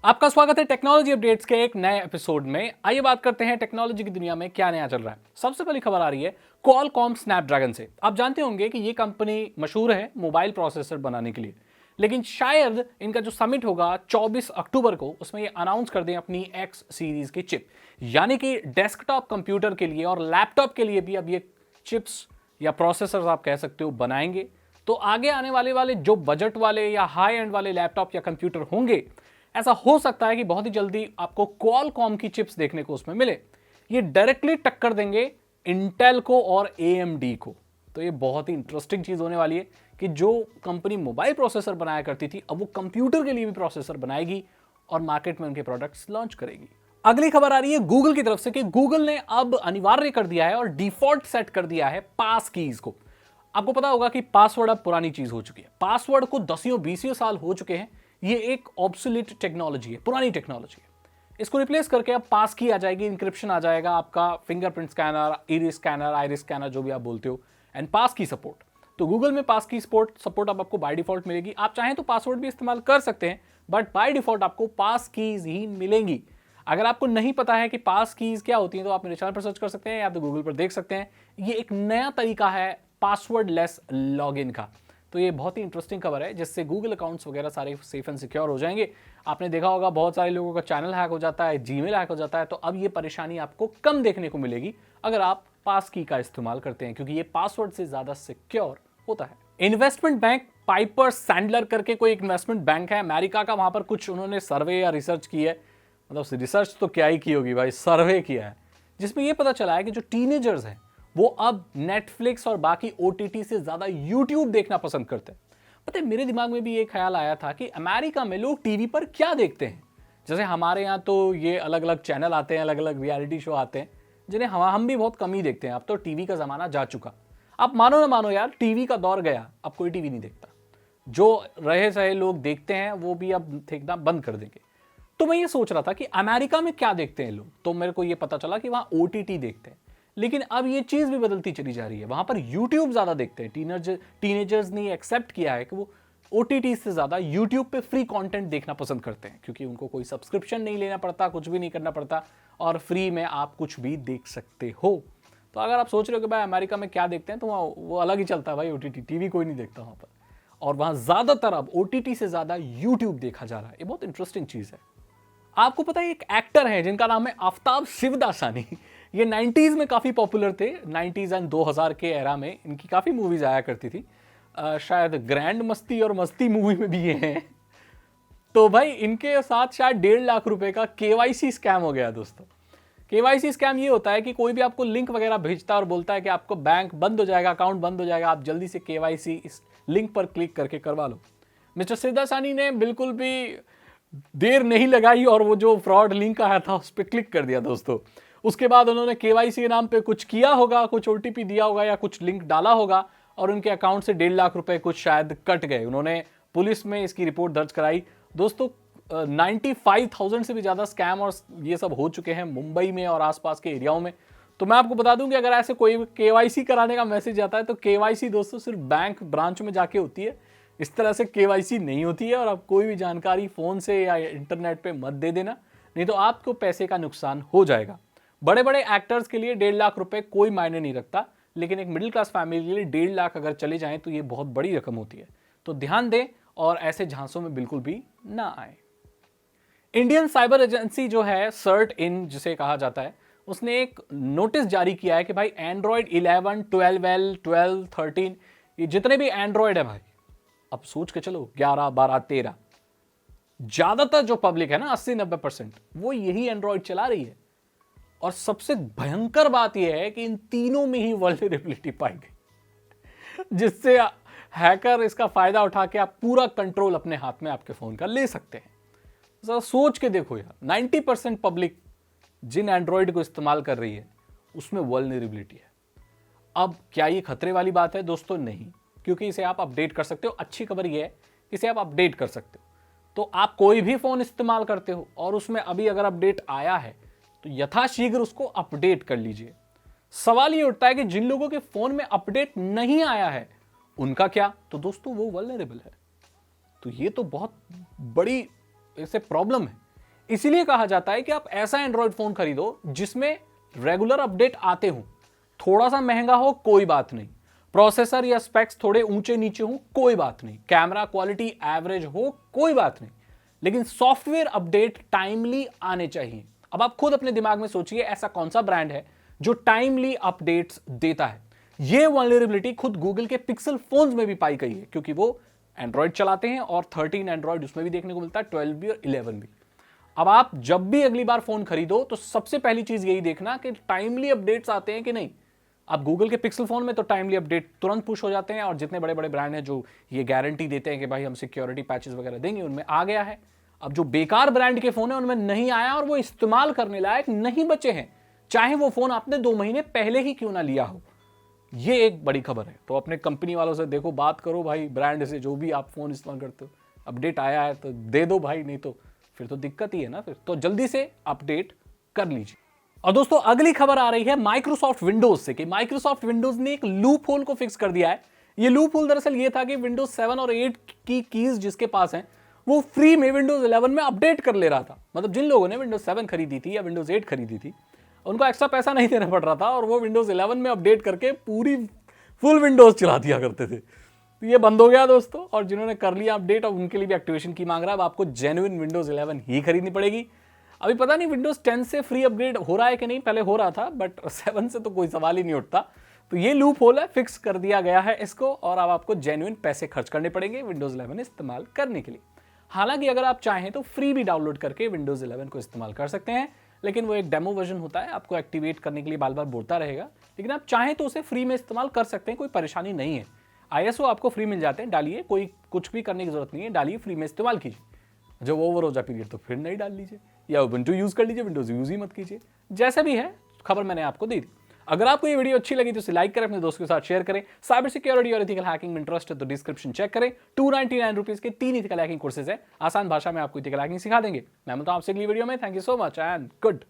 आपका स्वागत है टेक्नोलॉजी अपडेट्स के एक नए एपिसोड में। आइए बात करते हैं टेक्नोलॉजी की दुनिया में क्या नया चल रहा है। सबसे पहली खबर आ रही है क्वालकॉम स्नैपड्रैगन से। आप जानते होंगे कि ये कंपनी मशहूर है मोबाइल प्रोसेसर बनाने के लिए, लेकिन शायद इनका जो समिट होगा 24 अक्टूबर को, उसमें ये अनाउंस कर दें अपनी एक्स सीरीज की चिप, यानी कि डेस्कटॉप कंप्यूटर के लिए और लैपटॉप के लिए भी अब ये चिप्स या प्रोसेसर्स आप कह सकते हो बनाएंगे। तो आगे आने वाले जो बजट वाले या हाई एंड वाले लैपटॉप या कंप्यूटर होंगे, ऐसा हो सकता है कि बहुत ही जल्दी आपको क्वालकॉम की चिप्स देखने को उसमें मिले। ये डायरेक्टली टक्कर देंगे इंटेल को और एएमडी को। तो ये बहुत ही इंटरेस्टिंग चीज होने वाली है कि जो कंपनी मोबाइल प्रोसेसर बनाया करती थी, अब वो कंप्यूटर के लिए भी प्रोसेसर बनाएगी और मार्केट में उनके प्रोडक्ट्स लॉन्च करेगी। अगली खबर आ रही है गूगल की तरफ से कि गूगल ने अब अनिवार्य कर दिया है और डिफॉल्ट सेट कर दिया है पास कीज को। आपको पता होगा कि पासवर्ड अब पुरानी चीज हो चुकी है। पासवर्ड को 10-20 साल हो चुके हैं। ये एक ऑब्सोलीट टेक्नोलॉजी है, पुरानी टेक्नोलॉजी है। इसको रिप्लेस करके अब पास की आ जाएगी, इंक्रिप्शन आ जाएगा, आपका फिंगरप्रिंट स्कैनर, आइरिस स्कैनर जो भी आप बोलते हो, एंड पास की सपोर्ट। तो गूगल में पास की सपोर्ट अब आपको बाय डिफॉल्ट मिलेगी। आप चाहें तो पासवर्ड भी इस्तेमाल कर सकते हैं, बट बाय डिफॉल्ट आपको पास कीज ही मिलेंगी। अगर आपको नहीं पता है कि पास कीज क्या होती हैं, तो आप मेरे चैनल पर सर्च कर सकते हैं या तो गूगल पर देख सकते हैं। ये एक नया तरीका है पासवर्ड लेस लॉगिन का। तो ये बहुत ही इंटरेस्टिंग खबर है, जिससे गूगल अकाउंट्स वगैरह सारे सेफ एंड सिक्योर हो जाएंगे। आपने देखा होगा बहुत सारे लोगों का चैनल हैक हो जाता है, जीमेल हैक हो जाता है। तो अब ये परेशानी आपको कम देखने को मिलेगी अगर आप पास की का इस्तेमाल करते हैं, क्योंकि ये पासवर्ड से ज्यादा सिक्योर होता है। इन्वेस्टमेंट बैंक पाइपर सैंडलर करके कोई इन्वेस्टमेंट बैंक है अमेरिका का, वहां पर कुछ उन्होंने सर्वे या रिसर्च की है। मतलब रिसर्च तो क्या ही की होगी भाई, सर्वे किया है, जिसमें यह पता चला है कि जो टीनेजर्स हैं वो अब नेटफ्लिक्स और बाकी ओटीटी से ज्यादा यूट्यूब देखना पसंद करते हैं। पता है, मेरे दिमाग में भी ये ख्याल आया था कि अमेरिका में लोग टीवी पर क्या देखते हैं। जैसे हमारे यहाँ तो ये अलग अलग चैनल आते हैं, अलग अलग रियलिटी शो आते हैं, जिन्हें हम भी बहुत कम ही देखते हैं। अब तो टीवी का जमाना जा चुका। आप मानो ना मानो यार, टीवी का दौर गया, अब कोई टीवी नहीं देखता। जो रहे सहे लोग देखते हैं वो भी अब देखना बंद कर देंगे। तो मैं ये सोच रहा था कि अमेरिका में क्या देखते हैं लोग, तो मेरे को ये पता चला कि वहां ओटीटी देखते हैं। लेकिन अब ये चीज भी बदलती चली जा रही है, वहां पर यूट्यूब ज्यादा देखते हैं। टीनेजर्स ने एक्सेप्ट किया है कि वो ओटीटी से ज्यादा यूट्यूब पे फ्री कंटेंट देखना पसंद करते हैं, क्योंकि उनको कोई सब्सक्रिप्शन नहीं लेना पड़ता, कुछ भी नहीं करना पड़ता, और फ्री में आप कुछ भी देख सकते हो। तो अगर आप सोच रहे हो कि भाई अमेरिका में क्या देखते हैं, तो वहाँ वो अलग ही चलता है भाई, ओटीटी टीवी कोई नहीं देखता वहां पर। और वहां ज्यादातर अब ओटीटी से ज्यादा यूट्यूब देखा जा रहा है। ये बहुत इंटरेस्टिंग चीज है। आपको पता है एक एक्टर है जिनका नाम है आफ्ताब शिवदासानी। ये 90s में काफ़ी पॉपुलर थे। 90s एंड 2000 के एरा में इनकी काफ़ी मूवीज आया करती थी। शायद ग्रैंड मस्ती और मस्ती मूवी में भी ये हैं। तो भाई इनके साथ शायद 1.5 लाख रुपए का केवाईसी स्कैम हो गया दोस्तों। केवाईसी स्कैम ये होता है कि कोई भी आपको लिंक वगैरह भेजता है और बोलता है कि आपको बैंक बंद हो जाएगा, अकाउंट बंद हो जाएगा, आप जल्दी से केवाईसी इस लिंक पर क्लिक करके करवा लो। मिस्टर शिवदासानी ने बिल्कुल भी देर नहीं लगाई और वो जो फ्रॉड लिंक आया था उस पर क्लिक कर दिया दोस्तों। उसके बाद उन्होंने केवाईसी के नाम पे कुछ किया होगा, कुछ ओटीपी दिया होगा या कुछ लिंक डाला होगा, और उनके अकाउंट से 1.5 लाख रुपए कुछ शायद कट गए। उन्होंने पुलिस में इसकी रिपोर्ट दर्ज कराई दोस्तों। 95,000 से भी ज्यादा स्कैम और ये सब हो चुके हैं मुंबई में और आसपास के एरियाओं में। तो मैं आपको बता दूं कि अगर ऐसे कोई केवाईसी कराने का मैसेज आता है, तो केवाईसी दोस्तों सिर्फ बैंक ब्रांच में जाके होती है। इस तरह से केवाईसी नहीं होती है। और आप कोई भी जानकारी फोन से या इंटरनेट पे मत दे देना, नहीं तो आपको पैसे का नुकसान हो जाएगा। बड़े बड़े एक्टर्स के लिए 1.5 लाख रुपए कोई मायने नहीं रखता, लेकिन एक मिडिल क्लास फैमिली के लिए 1.5 लाख अगर चले जाएं तो ये बहुत बड़ी रकम होती है। तो ध्यान दें और ऐसे झांसों में बिल्कुल भी ना आए। इंडियन साइबर एजेंसी जो है सर्ट इन जिसे कहा जाता है, उसने एक नोटिस जारी किया है कि भाई एंड्रॉयड 11, 12, 13, ये जितने भी एंड्रॉयड है भाई, अब सोच के चलो 11, 12, 13, ज्यादातर जो पब्लिक है ना 80-90%, वो यही एंड्रॉयड चला रही है। और सबसे भयंकर बात यह है कि इन तीनों में ही वल्नरेबिलिटी पाई गई, जिससे हैकर इसका फायदा उठा के आप पूरा कंट्रोल अपने हाथ में आपके फोन का ले सकते हैं। जरा सोच के देखो यार, 90% पब्लिक जिन एंड्रॉयड को इस्तेमाल कर रही है उसमें वल्नरेबिलिटी है। अब क्या ये खतरे वाली बात है दोस्तों? नहीं, क्योंकि इसे आप अपडेट कर सकते हो। अच्छी खबर यह है कि इसे आप अपडेट कर सकते हो। तो आप कोई भी फोन इस्तेमाल करते हो और उसमें अभी अगर अपडेट आया है तो यथाशीघ्र उसको अपडेट कर लीजिए। सवाल ये उठता है कि जिन लोगों के फोन में अपडेट नहीं आया है उनका क्या? तो दोस्तों वो वल्नरेबल है। तो ये तो बहुत बड़ी इससे प्रॉब्लम है इसीलिए कहा जाता है कि आप ऐसा एंड्रॉयड फोन खरीदो जिसमें रेगुलर अपडेट आते हों। थोड़ा सा महंगा हो कोई बात नहीं, प्रोसेसर या स्पेक्स थोड़े ऊंचे नीचे हो कोई बात नहीं, कैमरा क्वालिटी एवरेज हो कोई बात नहीं, लेकिन सॉफ्टवेयर अपडेट टाइमली आने चाहिए। अब आप खुद अपने दिमाग में सोचिए ऐसा कौन सा ब्रांड है जो टाइमली अपडेट्स देता है। यह वल्नरेबिलिटी खुद गूगल के पिक्सल फोन्स में भी पाई गई है, क्योंकि वो एंड्रॉयड चलाते हैं और 13 एंड्रॉयड उसमें भी देखने को मिलता है, 12 भी और 11 भी। अब आप जब भी अगली बार फोन खरीदो तो सबसे पहली चीज यही देखना कि टाइमली अपडेट्स आते हैं कि नहीं। आप गूगल के पिक्सल फोन में तो टाइमली अपडेट तुरंत पुश हो जाते हैं, और जितने बड़े बड़े ब्रांड हैं जो ये गारंटी देते हैं कि भाई हम सिक्योरिटी पैचेस वगैरह देंगे, उनमें आ गया है। अब जो बेकार ब्रांड के फोन है उनमें नहीं आया और वो इस्तेमाल करने लायक नहीं बचे हैं, चाहे वो फोन आपने 2 महीने पहले ही क्यों ना लिया हो। ये एक बड़ी खबर है। तो अपने कंपनी वालों से देखो, बात करो भाई, ब्रांड से जो भी आप फोन इस्तेमाल करते हो, अपडेट आया है तो दे दो भाई, नहीं तो फिर तो दिक्कत ही है ना। फिर तो जल्दी से अपडेट कर लीजिए। और दोस्तों अगली खबर आ रही है माइक्रोसॉफ्ट विंडोज से कि माइक्रोसॉफ्ट विंडोज ने एक लूप होल को फिक्स कर दिया है। ये लूप होल दरअसल ये था कि विंडोज 7 और 8 की कीज जिसके पास हैं वो फ्री में विंडोज 11 में अपडेट कर ले रहा था। मतलब जिन लोगों ने विंडोज 7 खरीदी थी या विंडोज 8 खरीदी थी उनको एक्स्ट्रा पैसा नहीं देना पड़ रहा था और वो विंडोज 11 में अपडेट करके पूरी फुल विंडोज चला दिया करते थे। तो ये बंद हो गया दोस्तों, और जिन्होंने कर लिया अपडेट अब उनके लिए भी एक्टिवेशन की मांग रहा है। अब आपको जेन्युइन विंडोज 11 ही खरीदनी पड़ेगी। अभी पता नहीं विंडोज 10 से फ्री अपग्रेड हो रहा है कि नहीं, पहले हो रहा था बट 7 से तो कोई सवाल ही नहीं उठता। तो ये लूप होल है, फिक्स कर दिया गया है इसको, और अब आपको जेन्युइन पैसे खर्च करने पड़ेंगे विंडोज 11 इस्तेमाल करने के लिए। हालांकि अगर आप चाहें तो फ्री भी डाउनलोड करके विंडोज 11 को इस्तेमाल कर सकते हैं, लेकिन वो एक डेमो वर्जन होता है, आपको एक्टिवेट करने के लिए बार बार बोलता रहेगा। लेकिन आप चाहें तो उसे फ्री में इस्तेमाल कर सकते हैं, कोई परेशानी नहीं है। ISO आपको फ्री मिल जाते हैं, डालिए, कोई कुछ भी करने की जरूरत नहीं है, डालिए, फ्री में इस्तेमाल कीजिए। जब ओवर हो जाए पीरियड तो फिर नहीं डाल लीजिए, या उबंटू यूज कर लीजिए, विंडोज यूज ही मत कीजिए। जैसे भी है, खबर मैंने आपको दी थी। अगर आपको ये वीडियो अच्छी लगी तो इसे लाइक करें, अपने दोस्तों के साथ शेयर करें। साइबर सिक्योरिटी और एथिकल हैकिंग में इंटरेस्ट है तो डिस्क्रिप्शन चेक करें। 299 रुपीज के 3 एथिकल हैकिंग कोर्सेज है, आसान भाषा में आपको एथिकल हैकिंग सिखा देंगे। मैं मिलता हूं आपसे अगली वीडियो में। Thank you so much and good